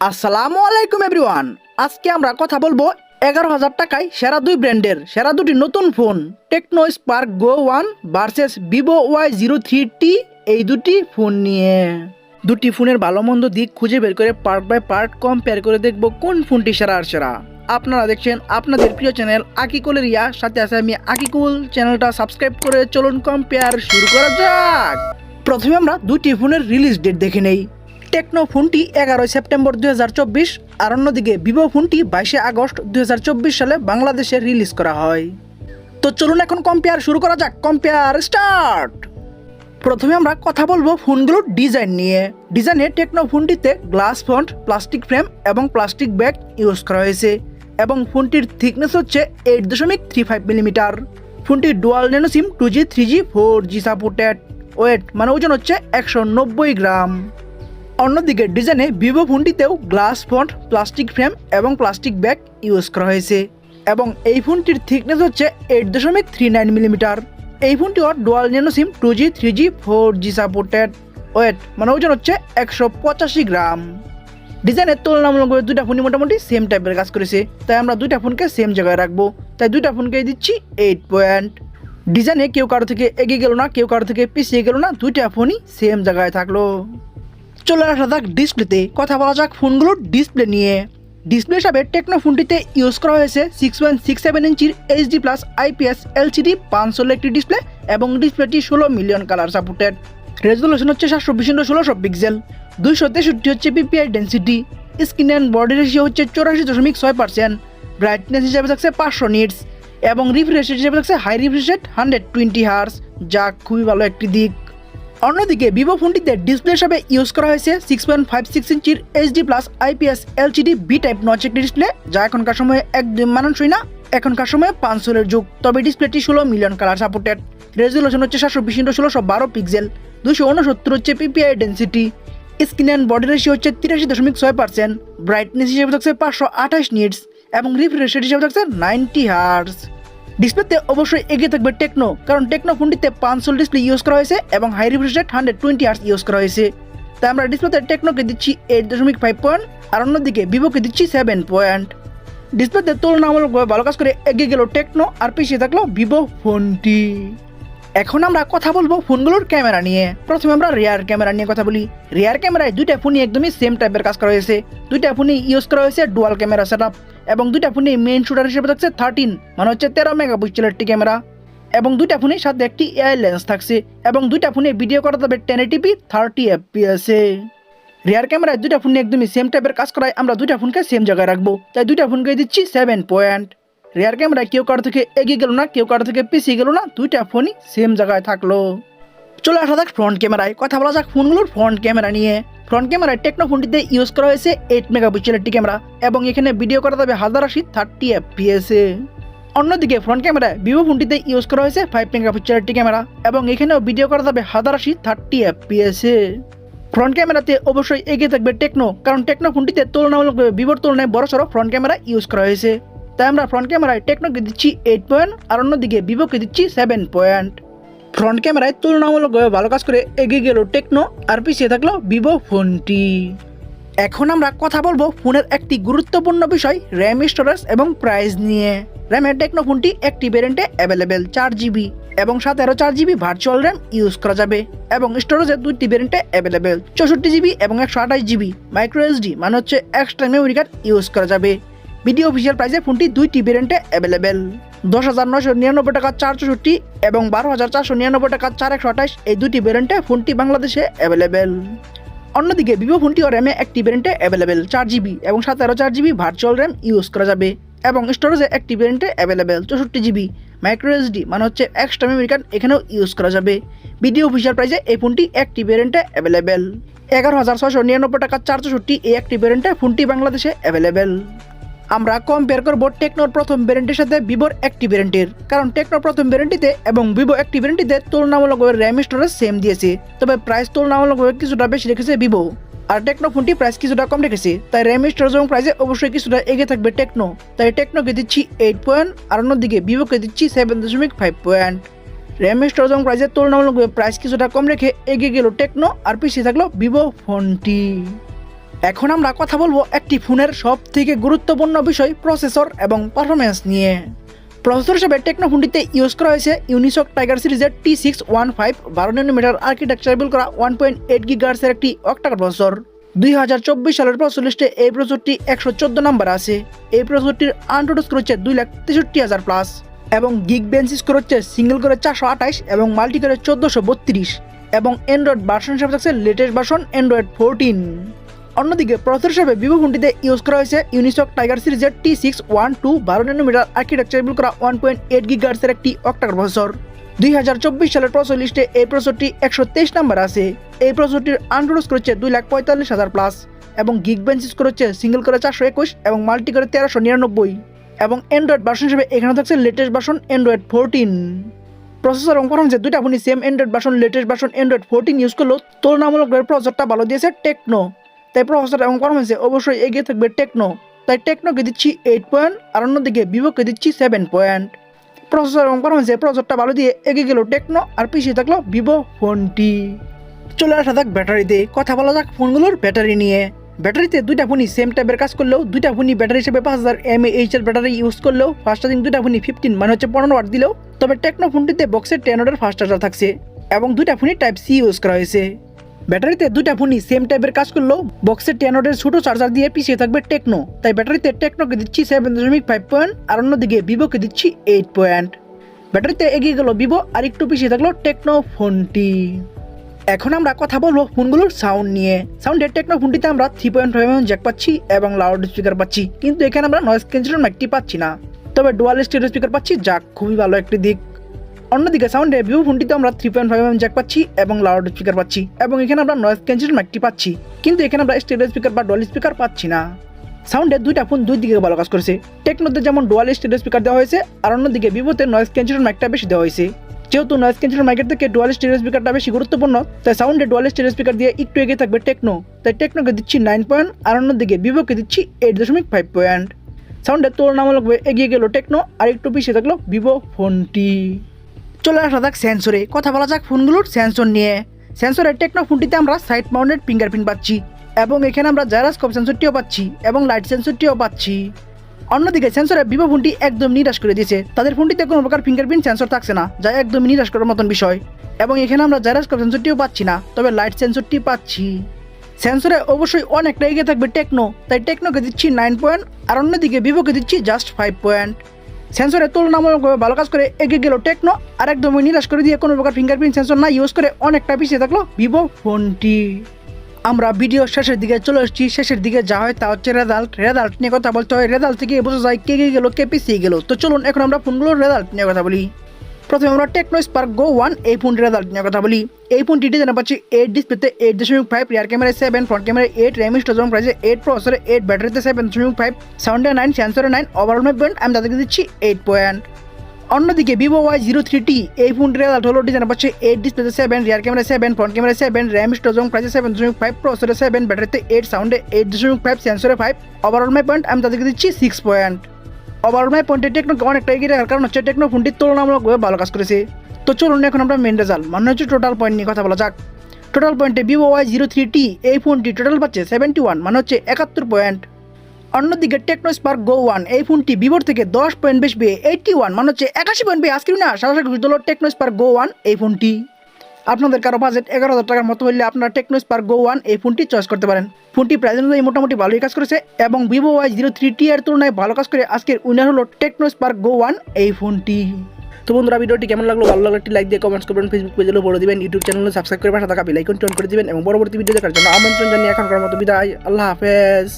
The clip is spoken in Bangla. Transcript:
আসসালামু আলাইকুম এভরিওয়ান। আজকে আমরা কথা বলবো 11,000 টাকায় সেরা দুই ব্র্যান্ডের সেরা দুটি নতুন ফোন টেকনো স্পার্ক গো 1 ভার্সেস ভিভো Y03T এই দুটি ফোন নিয়ে। দুটি ফোনের ভালো মন্দ দিক খুঁজে বের করে পার্ট বাই পার্ট কম্পেয়ার করে দেখবো কোন ফোনটি সেরা আর সেরা। আপনারা দেখছেন আপনাদের প্রিয় চ্যানেল আকিকুল এরিয়া, সাথে আছে আমি আকিকুল। চ্যানেলটা সাবস্ক্রাইব করে চলুন কম্পেয়ার শুরু করা যাক। প্রথমে আমরা দুটি ফোনের রিলিজ ডেট দেখে নেই। টেকনো ফোনটি 11 সেপ্টেম্বর 2024 আর অন্যদিকে ভিভো ফোনটি 22 আগস্ট 2024 সালে বাংলাদেশে রিলিজ করা হয়। তো চলুন এখন কম্পেয়ার শুরু করা যাক। Compare start. প্রথমে আমরা কথা বলবো ফোনগুলোর ডিজাইন নিয়ে। ডিজাইনে টেকনো ফোনটিতে গ্লাস ফ্রন্ট, প্লাস্টিক ফ্রেম এবং প্লাস্টিক ব্যাগ ইউজ করা হয়েছে এবং ফোনটির থিকনেস হচ্ছে 8.35 মিলিমিটার। ফোনটি dual nano SIM 2G 3G 4G supported. Weight মানে ওজন হচ্ছে 190 গ্রাম। অন্যদিকে ডিজাইনে ভিভো ফোনটিতেও গ্লাস ফ্রন্ট, প্লাস্টিক ফ্রেম এবং প্লাস্টিক ব্যাগ ইউজ করা হয়েছে এবং এই ফোনটির থিকনেস হচ্ছে 8.39 মিলিমিটার। এই ফোনটিও dual nano SIM 2G 3G 4G supported. Weight মানে ওজন হচ্ছে 185 গ্রাম। ডিজাইনের তুলনামূলকভাবে দুইটা ফোনই মোটামুটি সেম টাইপের কাজ করেছে, তাই আমরা দুইটা ফোনকে সেম জায়গায় রাখবো। তাই দুইটা ফোনকে দিচ্ছি 8 পয়েন্ট। ডিজাইনে কেউ কারো থেকে এগিয়ে গেল না, কেউ কারো থেকে পিছিয়ে গেল না, দুইটা ফোনই সেম জায়গায় থাকলো। চলে আসা যাক ডিসপ্লেতে। কথা বলা যাক ফোনগুলোর ডিসপ্লে নিয়ে। ডিসপ্লে হিসাবে টেকনো ফোনটিতে ইউজ করা হয়েছে 6.67 ইঞ্চির HD+ IPS LCD 500 একটি ডিসপ্লে এবং ডিসপ্লেটি 16 মিলিয়ন কালার সাপোর্টেড। রেজলিউশন হচ্ছে 720x1600 পিক্সেল, 263 হচ্ছে PPI density. Screen and body ratio হচ্ছে 84.6%। ব্রাইটনেস হিসাবে থাকছে 500 নিটস এবং রিফ্রেশ রেট হিসাবে থাকছে হাই রিফ্রেশ রেট 120 হার্জ, যা খুবই ভালো একটি দিক। অন্যদিকে ভিভো ফোনটিতে ডিসপ্লে হিসাবে ইউজ করা হয়েছে 6.56 ইঞ্চির HD+ IPS LCD B type notch একটি ডিসপ্লে, যা এখনকার সময়ে একদম মানানসই না। এখনকার সময়ে 500 যুগ, তবে ডিসপ্লেটি 16 মিলিয়ন কালার সাপোর্টেড। রেজলিউশন হচ্ছে 720x1612 পিক্সেল, 269 হচ্ছে PPI density. Screen and body ratio হচ্ছে 83.6%। ব্রাইটনেস হিসেবে থাকছে 528 নিটস এবং রিফ্রেশ রেট হিসেবে থাকছে 90 হার্জ। ডিসপ্লেতে অবশ্যই এগিয়ে থাকবে টেকনো, কারণ টেকনো ফোনটিতে 500 ডিসপ্লে ইউজ করা হয়েছে এবং high refresh rate 120 hertz use করা হয়েছে। তাই আমরা ডিসপ্লেতে টেকনোকে দিচ্ছি 8.5 পয়েন্ট আর অন্যদিকে ভিভোকে দিচ্ছি 7 পয়েন্ট। ডিসপ্লেতে তুলনামূলকভাবে ভালো কাজ করে এগিয়ে গেল টেকনো আর পিছিয়ে থাকলো ভিভো ফোনটি। এখন আমরা কথা বলবো ফোনগুলোর ক্যামেরা নিয়ে। প্রথমে আমরা রিয়ার ক্যামেরা নিয়ে কথা বলি। রিয়ার ক্যামেরায় দুইটা ফোনই একদমই সেম টাইপের কাজ করা হয়েছে। দুইটা ফোনই ইউজ করা হয়েছে ডুয়াল ক্যামেরা সেটআপ এবং দুইটা ফোনই মেইন শুটার হিসেবে থাকছে 13 মানে হচ্ছে 13 মেগাপিক্সেলের একটি ক্যামেরা এবং দুইটা ফোনের সাথে একটি এআই লেন্স থাকছে এবং দুইটা ফোনে ভিডিও করা যাবে 1080p 30 fps এ। রিয়ার ক্যামেরায় দুইটা ফোনই একদমই সেম টাইপের কাজ করায় আমরা দুইটা ফোনকে সেম জায়গায় রাখবো, তাই দুইটা ফোনকে দিচ্ছি 7 পয়েন্ট। রিয়ার ক্যামেরায় কেউ কারো থেকে এগিয়ে গেল না, কেউ কারো থেকে পিছিয়ে গেল না, দুইটা ফোনই সেম জায়গায় থাকলো। চলে আসা যাক ফ্রন্ট ক্যামেরায়। কথা বলা যাক ফোনগুলোর ফ্রন্ট ক্যামেরা নিয়ে। ফ্রন্ট ক্যামেরায় টেকনো ফোনটিতে ইউজ করা হয়েছে 8 মেগাপিক্সেলের একটি ক্যামেরা এবং এখানে ভিডিও করা যাবে 1080 30 fps এ। অন্যদিকে ফ্রন্ট ক্যামেরায় ভিভো ফোনটিতে ইউজ করা হয়েছে 5 মেগাপিক্সেলের একটি ক্যামেরা এবং এখানেও ভিডিও করা যাবে 1080 30 fps এ। ফ্রন্ট ক্যামেরাতে অবশ্যই এগিয়ে থাকবে টেকনো, কারণ টেকনো ফোনটিতে তুলনামূলকভাবে ভিভোর তুলনায় বড়সড় ফ্রন্ট ক্যামেরা ইউজ করা হয়েছে। তাই আমরা ফ্রন্ট ক্যামেরায় টেকনোকে দিচ্ছি 8 পয়েন্ট আর অন্যদিকে ভিভোকে দিচ্ছি 7 পয়েন্ট। ফ্রন্ট ক্যামেরায় তুলনামূলকভাবে ভালো কাজ করে এগিয়ে গেল টেকনো আর পিছিয়ে থাকলো ভিভো ফোনটি। এখন আমরা কথা বলবো ফোনের একটি গুরুত্বপূর্ণ বিষয় র্যাম, স্টোরেজ এবং প্রাইস নিয়ে। র্যামের টেকনো ফোনটি একটি ভ্যারিয়েন্টে অ্যাভেলেবেল 4GB এবং সাথে আরও 4GB ভার্চুয়াল র্যাম ইউজ করা যাবে এবং স্টোরেজের দুইটি ভ্যারিয়েন্টে অ্যাভেলেবেল 64GB এবং 128GB মাইক্রো SD মানে হচ্ছে এক্সট্রা মেমোরি কার্ড ইউজ করা যাবে। ভিডিও অফিসিয়াল প্রাইসে ফোনটি দুইটি ভ্যারিয়েন্টে অ্যাভেলেবেল 10,999 টাকা 464 এবং 12,499 টাকা 4128। এই দুটি ভ্যারিয়েন্টে ফোনটি বাংলাদেশে অ্যাভেলেবেল। অন্যদিকে ভিভো ফোনটিও র্যামে একটি ভ্যারিয়েন্টে অ্যাভেলেবেল 4GB এবং সাথে আরও 4GB ভার্চুয়াল র্যাম ইউজ করা যাবে এবং স্টোরেজে একটি ভ্যারিয়েন্টে অ্যাভেলেবেল 64GB মাইক্রো SD মানে হচ্ছে এক্সট্রা মেমোরি কার্ড এখানেও ইউজ করা যাবে। ভিডিও অফিসিয়াল প্রাইসে এই ফোনটি একটি ভ্যারিয়েন্টে অ্যাভেলেবেল 11,699 টাকা 464। এই একটি ভ্যারিয়েন্টে ফোনটি বাংলাদেশে অ্যাভেলেবেল। আমরা কম্পেয়ার করব টেকনোর প্রথম ভ্যারিয়েন্টের সাথে ভিভোর একটি ভ্যারিয়েন্টের, কারণ টেকনোর প্রথম ভ্যারিয়েন্টটিতে এবং ভিভো একটি ভ্যারিয়েন্টটিতে তুলনামূলকভাবে র্যাম স্টোরেজ সেম দিয়েছে, তবে প্রাইস তুলনামূলকভাবে কিছুটা বেশি রেখেছে ভিভো আর টেকনো ফোনটি প্রাইস কিছুটা কম রেখেছে। তাই র্যাম, স্টোরেজ এবং প্রাইসে অবশ্যই কিছুটা এগিয়ে থাকবে টেকনো, তাই টেকনোকে দিচ্ছি 8 পয়েন্ট আর অন্যদিকে ভিভোকে দিচ্ছি 7.5 পয়েন্ট। র্যাম, স্টোরেজ এবং প্রাইসের তুলনামূলকভাবে প্রাইস কিছুটা কম রেখে এগিয়ে গেল টেকনো আর পিছিয়ে থাকলো ভিভো ফোনটি। এখন আমরা কথা বলবো একটি ফোনের সব থেকে গুরুত্বপূর্ণ বিষয় প্রসেসর এবং পারফরমেন্স নিয়ে। প্রসেসর হিসেবে টেকনো ফোনটিতে ইউজ করা হয়েছে ইউনিসক টাইগার সিরিজের T615 12 ন্যানোমিটার আর্কিটেকচার বিল্ড করা 1.8 গিগাহার্টজের একটি অক্টাকোর প্রসেসর। 2024 সালের প্রসেসর লিস্টে এই প্রসেসরটি 114 নম্বর আছে। এই প্রসেসরটির আনটোড স্কোর হচ্ছে 2,63,000 প্লাস এবং গিগ বেঞ্চ স্কোর হচ্ছে সিঙ্গেল করে 428 এবং মাল্টি করে 1432 এবং অ্যান্ড্রয়েড ভার্সন হিসেবে থাকছে লেটেস্ট ভার্সন অ্যান্ড্রয়েড 14। অন্যদিকে প্রসেসর হিসেবে ভিভো ফোনটিতে ইউজ করা হয়েছে ইউনিসক টাইগার সিরিজের T612 12 ন্যানোমিটার আর্কিটেকচার বিল্ড করা 1.8 গিগাহার্টজের একটি অক্টাকোর প্রসেসর। 2024 সালের প্রসেসর লিস্টে এই প্রসেসরটি 123 নম্বর আছে। এই প্রসেসরটির আনটোড স্কোর হচ্ছে 2,45,000 প্লাস এবং গিগ বেঞ্চ স্কোর হচ্ছে সিঙ্গেল করে 421 এবং মাল্টি করে 1399 এবং অ্যান্ড্রয়েড ভার্সন হিসেবে এখানে থাকছে লেটেস্ট ভার্সন অ্যান্ড্রয়েড 14। প্রসেসর এবং পারফরমেন্সে দুইটা ফোনই same Android version latest version Android 14 use করলেও তুলনামূলকভাবে প্রসেসরটা ভালো দিয়েছে টেকনো। তাই প্রসেসর এবং পারফরমেন্সে অবশ্যই এগিয়ে থাকবে টেকনো। তাই টেকনোকে দিচ্ছি 8 পয়েন্ট আর অন্যদিকে ভিভোকে দিচ্ছি 7 পয়েন্ট। প্রসেসর এবং পারফরমেন্সে প্রসেসরটা ভালো দিয়ে এগিয়ে গেল টেকনো আর পিছিয়ে থাকলো ভিভো ফোনটি। চলে আসা যাক ব্যাটারিতে, কথা বলা যাক ফোনগুলোর ব্যাটারি নিয়ে। ব্যাটারিতে দুইটা ফোনই সেম টাইপের কাজ করলেও দুইটা ফোনই ব্যাটারি হিসেবে 5000 mAh এর ব্যাটারি ইউজ করলেও ফাস্ট চার্জিং দুইটা ফোনই 15 মানে হচ্ছে 15 ওয়াট দিলেও, তবে টেকনো ফোনটিতে বক্সের 10 ওয়াটের ফাস্ট চার্জার থাকছে এবং দুইটা ফোনই টাইপ সি ইউজ করা হয়েছে। ব্যাটারিতে দুইটা ফোনই সেম টাইপের কাজ করলেও বক্সের 10 ওয়াটের ছোট চার্জার দিয়ে পিছিয়ে থাকবে টেকনো। তাই ব্যাটারিতে টেকনোকে দিচ্ছি 7.5 পয়েন্ট আর অন্যদিকে ভিভোকে দিচ্ছি 8 পয়েন্ট। ব্যাটারিতে এগিয়ে গেল ভিভো আর একটু পিছিয়ে থাকলো টেকনো ফোনটি। এখন আমরা কথা বলবো ফোনগুলোর সাউন্ড নিয়ে। সাউন্ডের টেকনো ফোনটিতে আমরা 3.5mm জ্যাক পাচ্ছি এবং লাউড স্পিকার পাচ্ছি, কিন্তু এখানে আমরা নয়েজ ক্যান্সেলেশন মাইকটি পাচ্ছি না, তবে ডুয়াল স্টেরিও স্পিকার পাচ্ছি, যা খুবই ভালো একটি দিক। অন্যদিকে সাউন্ডে ভিভো ফোনটিতে আমরা 3.5mm জ্যাক পাচ্ছি এবং লাউড স্পিকার পাচ্ছি এবং এখানে আমরা নয়েজ ক্যান্সেলেশন মাইকটি পাচ্ছি, কিন্তু এখানে আমরা স্টেরিও স্পিকার বা ডুয়াল স্পিকার পাচ্ছি না। সাউন্ডে দুইটা ফোন দুই দিকে ভালো কাজ করেছে। টেকনোতে যেমন ডুয়াল স্টেরিও স্পিকার দেওয়া হয়েছে আর অন্যদিকে ভিভোতে নয়েজ ক্যান্সেলেশন মাইকটা বেশি দেওয়া হয়েছে। যেহেতু নয়েজ ক্যান্সেলেশন মাইকের থেকে ডুয়াল স্টেরিও স্পিকারটা বেশি গুরুত্বপূর্ণ, তাই সাউন্ডে ডুয়াল স্টেরিও স্পিকার দিয়ে একটু এগিয়ে থাকবে টেকনো। তাই টেকনোকে দিচ্ছি 9 পয়েন্ট আর অন্যদিকে ভিভোকে দিচ্ছি 8.5 পয়েন্ট। সাউন্ডে তুলনামূলকভাবে এগিয়ে গেল টেকনো আর একটু পিছিয়ে থাকলো ভিভো ফোনটি। চলে আসা যাক সেন্সরে, কথা বলা যাক ফোনগুলোর সেন্সর নিয়ে। সেন্সরের টেকনো ফোনটিতে আমরা সাইড মাউন্টেড ফিঙ্গারপ্রিন্ট পাচ্ছি এবং এখানে আমরা জাইরোস্কোপ সেন্সরটিও পাচ্ছি এবং লাইট সেন্সরটিও পাচ্ছি। অন্যদিকে সেন্সরে ভিভো ফোনটি একদম নিরাশ করে দিয়েছে, তাদের ফোনটিতে কোনো প্রকার ফিঙ্গারপ্রিন্ট সেন্সর থাকছে না, যা একদমই নিরাশ করার মতন বিষয়। এবং এখানে আমরা জাইরোস্কোপ সেন্সরটিও পাচ্ছি না, তবে লাইট সেন্সরটি পাচ্ছি। সেন্সরে অবশ্যই অনেকটা এগিয়ে থাকবে টেকনো, তাই টেকনোকে দিচ্ছি 9 পয়েন্ট আর অন্যদিকে ভিভোকে দিচ্ছি জাস্ট 5 পয়েন্ট। সেন্সরে তুলনামূলকভাবে ভালো কাজ করে এগিয়ে গেল টেকনো আর একদমই নিরাশ করে দিয়ে কোনো প্রকার ফিঙ্গারপ্রিন্ট সেন্সর না ইউজ করে অনেকটা পিছিয়ে থাকলো ভিভো ফোনটি। আমরা ভিডিও শেষের দিকে চলে এসেছি। শেষের দিকে যা হয় তা হচ্ছে রেজাল্ট নিয়ে কথা বলতে হয়। রেজাল্ট থেকে বোঝা যায় কে এগিয়ে গেল কে পিছিয়ে গেল। তো চলুন এখন আমরা ফোনগুলোর রেজাল্ট নিয়ে কথা বলি। প্রথমে আমরা টেকনো স্পার্ক গো 1 এই ফোনটির রেজাল্ট নিয়ে কথা বলি। এই ফোনটি ডিজাইন পাচ্ছি 8 ডিসপ্লেতে 8.5, রিয়ার ক্যামেরায় 7, ফ্রন্ট ক্যামেরায় 8, র্যাম স্টোরেজ প্রাইসে 8, প্রসেসরে 8, ব্যাটারিতে 7.5, সাউন্ডে 9, সেন্সরে 9, ওভারঅল 9 পয়েন্ট। আমি তাদেরকে দিচ্ছি 8 পয়েন্ট। অন্যদিকে ভিভো Y03T এই ফোনটির রেজাল্ট হলো ডিজাইন পাচ্ছে 8 ডিসপ্লেতে 7, রিয়ার ক্যামেরায় 7, ফ্রন্ট ক্যামেরায় 7, র্যাম স্টোরেজ প্রাইসে 7.5, প্রসেসরে 7, ব্যাটারিতে 8, সাউন্ডে 8.5, সেন্সরে 5, ওভারঅল 9 পয়েন্ট। আমি তাদেরকে দিচ্ছি 6 পয়েন্ট। ওভারঅল 9 পয়েন্টে টেকনোকে অনেকটা এগিয়ে রাখার কারণ হচ্ছে টেকনো ফোনটি তুলনামূলকভাবে ভালো কাজ করেছে। তো চলুন এখন আমরা মেন রেজাল্ট মানে হচ্ছে টোটাল পয়েন্ট নিয়ে কথা বলা যাক। টোটাল পয়েন্টে ভিভো Y03T এই ফোনটি টোটাল পাচ্ছে 71 মানে হচ্ছে 71 পয়েন্ট। অন্যদিকে টেকনো স্পার্ক গো 1 এই ফোনটি ভিভোর থেকে 10 পয়েন্ট বেশি পেয়ে 81 মানে হচ্ছে 81 পয়েন্ট পেয়ে আজকে না সরাসরি ঘুষ দিল টেকনো স্পার্ক গো 1 এই ফোনটি। আপনাদের কারো বাজেট 11,000 টাকার মতো হলে আপনারা টেকনো স্পার্ক গো 1 এই ফোনটি চয়েস করতে পারেন। ফোনটি প্রাইস অনুযায়ী মোটামুটি ভালোই কাজ করেছে এবং ভিভো Y03T এর তুলনায় ভালো কাজ করে আজকের উইনার হলো টেকনো স্পার্ক গো 1 এই ফোনটি। তো বন্ধুরা ভিডিওটি কেমন লাগলো, ভালো লাগলে একটি লাইক দিয়ে কমেন্টস করবেন, ফেসবুক পেজে ফলো দিবেন, ইউটিউব চ্যানেলে সাবস্ক্রাইব করে পাশে থাকা বেল আইকনটি অন করে দিবেন এবং পরবর্তী ভিডিও দেখার জন্য আমন্ত্রণ জানিয়ে এখনকার মতো বিদায়। আল্লাহ হাফেজ।